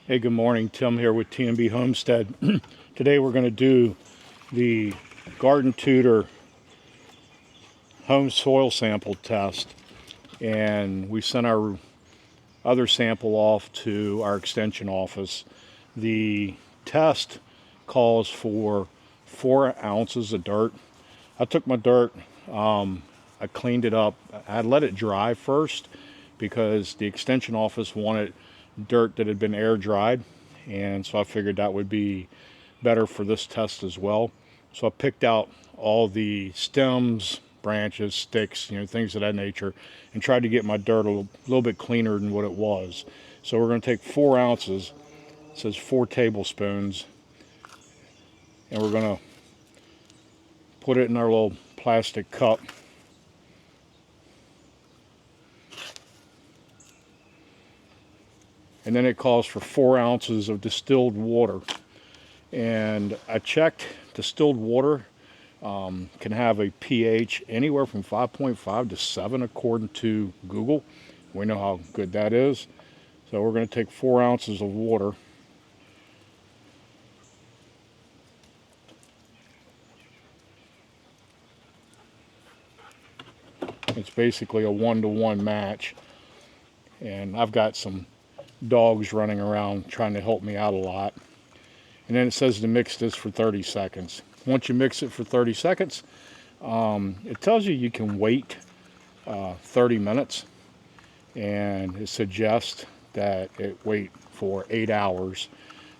Hey, good morning. Tim here with T&B Homestead. Today we're going to do the Garden Tutor home soil sample test. And we sent our other sample off to our extension office. The test calls for 4 ounces of dirt. I took my dirt, I cleaned it up. I let it dry first because the extension office wanted dirt that had been air dried. And so I figured that would be better for this test as well. So I picked out all the stems, branches, sticks, things of that nature, and tried to get my dirt a little bit cleaner than what it was. So we're going to take 4 ounces, it says 4 tablespoons, and we're going to put it in our little plastic cup. And then it calls for 4 ounces of distilled water. And I checked, distilled water can have a pH anywhere from 5.5 to 7 according to Google. We know how good that is. So we're going to take 4 ounces of water. It's basically a 1-to-1 match. And I've got some dogs running around trying to help me out a lot. And then it says to mix this for 30 seconds. Once you mix it for 30 seconds, it tells you can wait 30 minutes. And it suggests that it wait for 8 hours.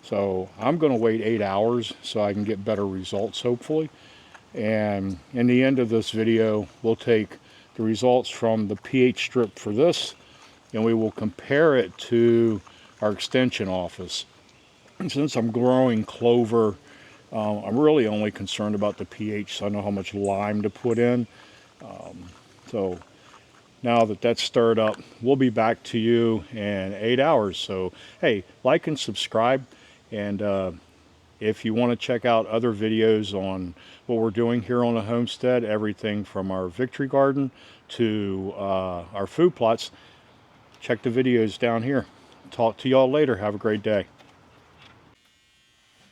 So I'm going to wait 8 hours so I can get better results, hopefully. And in the end of this video, we'll take the results from the pH strip for this, and we will compare it to our extension office. And since I'm growing clover, I'm really only concerned about the pH, so I know how much lime to put in. So now that that's stirred up, we'll be back to you in 8 hours. So, hey, like and subscribe. And if you want to check out other videos on what we're doing here on the homestead, everything from our victory garden to our food plots, check the videos down here. Talk to y'all later. Have a great day.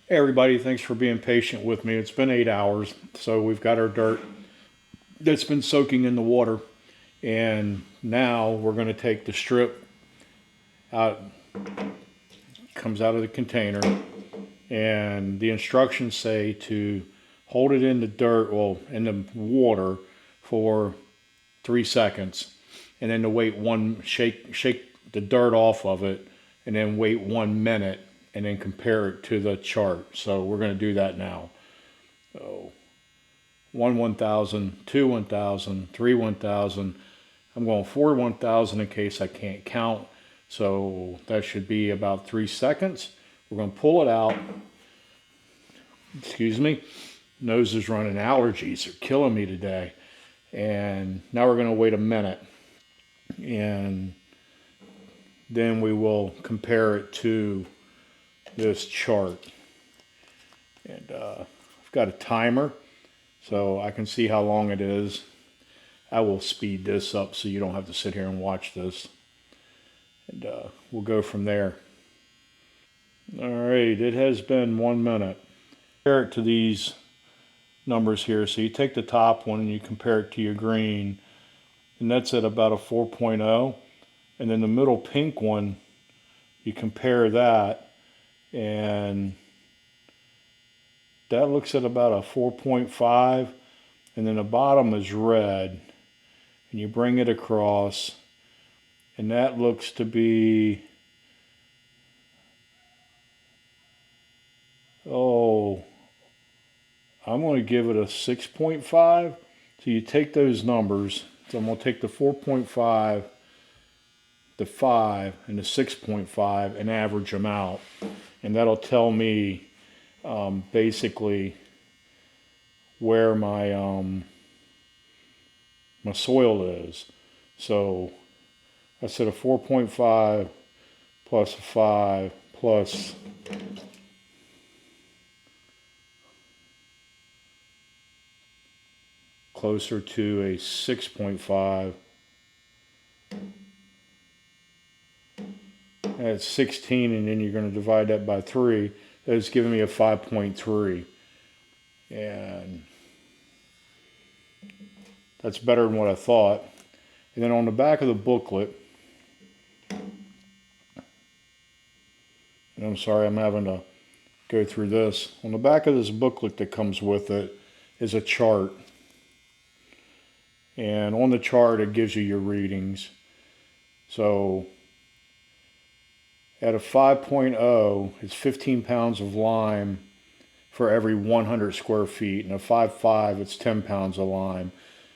Hey, everybody. Thanks for being patient with me. It's been 8 hours. So we've got our dirt that's been soaking in the water. And now we're going to take the strip out, comes out of the container, and the instructions say to hold it in the dirt, well, in the water for 3 seconds, and then to wait shake the dirt off of it, and then wait 1 minute, and then compare it to the chart. So we're going to do that now. So 1,000, 2 1,000, 3 1,000. I'm going 4 1,000 in case I can't count. So that should be about 3 seconds. We're going to pull it out. Excuse me. Nose is running. Allergies are killing me today. And now we're going to wait a minute. And then we will compare it to this chart. And I've got a timer so I can see how long it is. I will speed this up so you don't have to sit here and watch this. And we'll go from there. All right, it has been 1 minute. Compare it to these numbers here. So you take the top one and you compare it to your green, and that's at about a 4.0. And then the middle pink one, you compare that, and that looks at about a 4.5. And then the bottom is red, and you bring it across, and that looks to be, oh, I'm going to give it a 6.5. So you take those numbers. So I'm going to take the 4.5, the 5, and the 6.5 and average them out. And that'll tell me basically where my soil is. So I said a 4.5 plus a 5 plus closer to a 6.5. and it's 16, and then you're going to divide that by 3. It's giving me a 5.3. And that's better than what I thought. And then on the back of the booklet, and I'm sorry I'm having to go through this. On the back of this booklet that comes with it is a chart. And on the chart it gives you your readings. So at a 5.0, it's 15 pounds of lime for every 100 square feet. And a 5.5, it's 10 pounds of lime.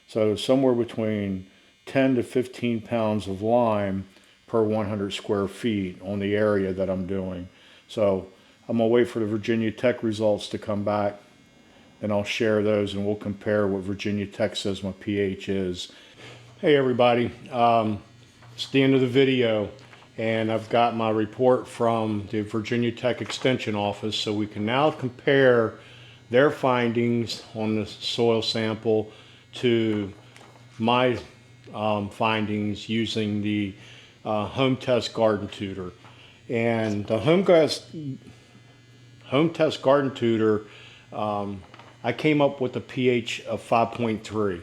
So somewhere between 10 to 15 pounds of lime per 100 square feet on the area that I'm doing. So I'm going to wait for the Virginia Tech results to come back, and I'll share those, and we'll compare what Virginia Tech says my pH is. Hey everybody, it's the end of the video, and I've got my report from the Virginia Tech Extension Office, so we can now compare their findings on the soil sample to my findings using the home test garden tutor. And the home test garden tutor, I came up with a pH of 5.3.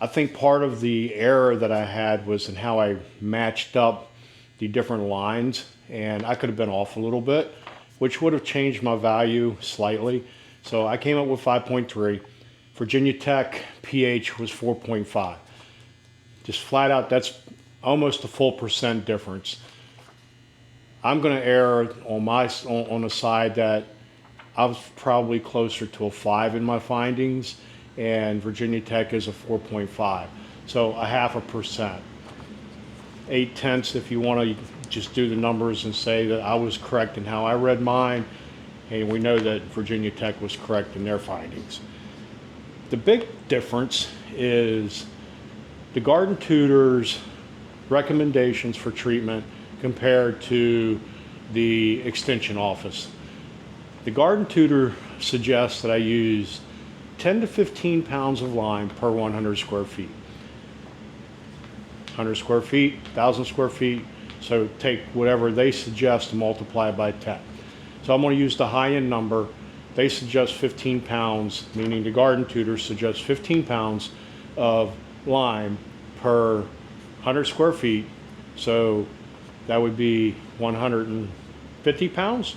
I think part of the error that I had was in how I matched up the different lines, and I could have been off a little bit, which would have changed my value slightly. So I came up with 5.3. Virginia Tech pH was 4.5. Just flat out, that's almost a full % difference. I'm going to err on the side that I was probably closer to a 5 in my findings, and Virginia Tech is a 4.5. So a 0.5%. 0.8 if you want to just do the numbers and say that I was correct in how I read mine, and we know that Virginia Tech was correct in their findings. The big difference is the garden tutor's recommendations for treatment compared to the extension office. The garden tutor suggests that I use 10 to 15 pounds of lime per 100 square feet. 100 square feet, 1,000 square feet, so take whatever they suggest and multiply it by 10. So I'm going to use the high-end number. They suggest 15 pounds, meaning the garden tutor suggests 15 pounds of lime per 100 square feet. So that would be 150 pounds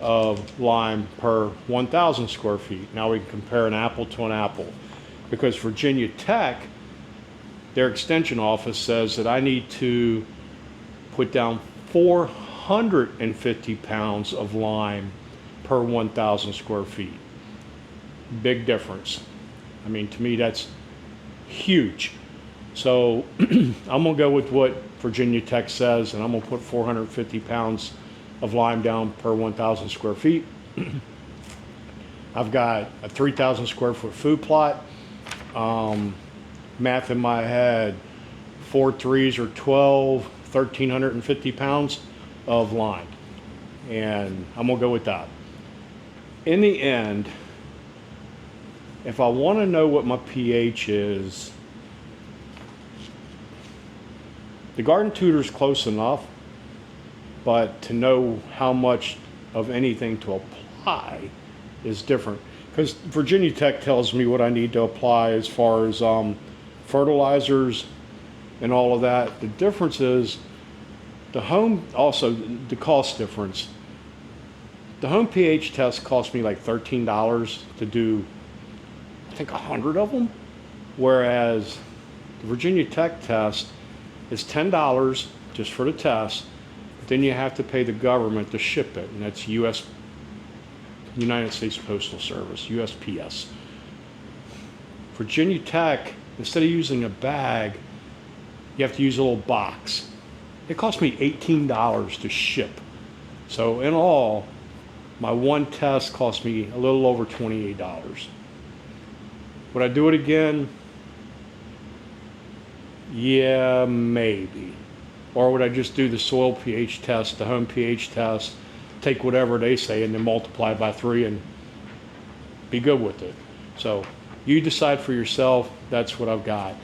of lime per 1,000 square feet. Now we can compare an apple to an apple, because Virginia Tech, their extension office, says that I need to put down 450 pounds of lime per 1,000 square feet. Big difference. I mean, to me, that's huge. So I'm going to go with what Virginia Tech says, and I'm going to put 450 pounds of lime down per 1,000 square feet. I've got a 3,000 square foot food plot. Math in my head, 4 3s are 12, 1,350 pounds of lime. And I'm going to go with that. In the end, if I want to know what my pH is, the garden tutor's close enough, but to know how much of anything to apply is different. Because Virginia Tech tells me what I need to apply as far as fertilizers and all of that. The difference is the home, also the cost difference. The home pH test cost me like $13 to do, I think 100 of them, whereas the Virginia Tech test is $10 just for the test, but then you have to pay the government to ship it, and that's United States Postal Service, USPS. Virginia Tech, instead of using a bag, you have to use a little box. It cost me $18 to ship. So in all, my one test cost me a little over $28. Would I do it again? Yeah, maybe. Or would I just do the soil pH test, the home pH test, take whatever they say and then multiply by 3 and be good with it? So you decide for yourself. That's what I've got.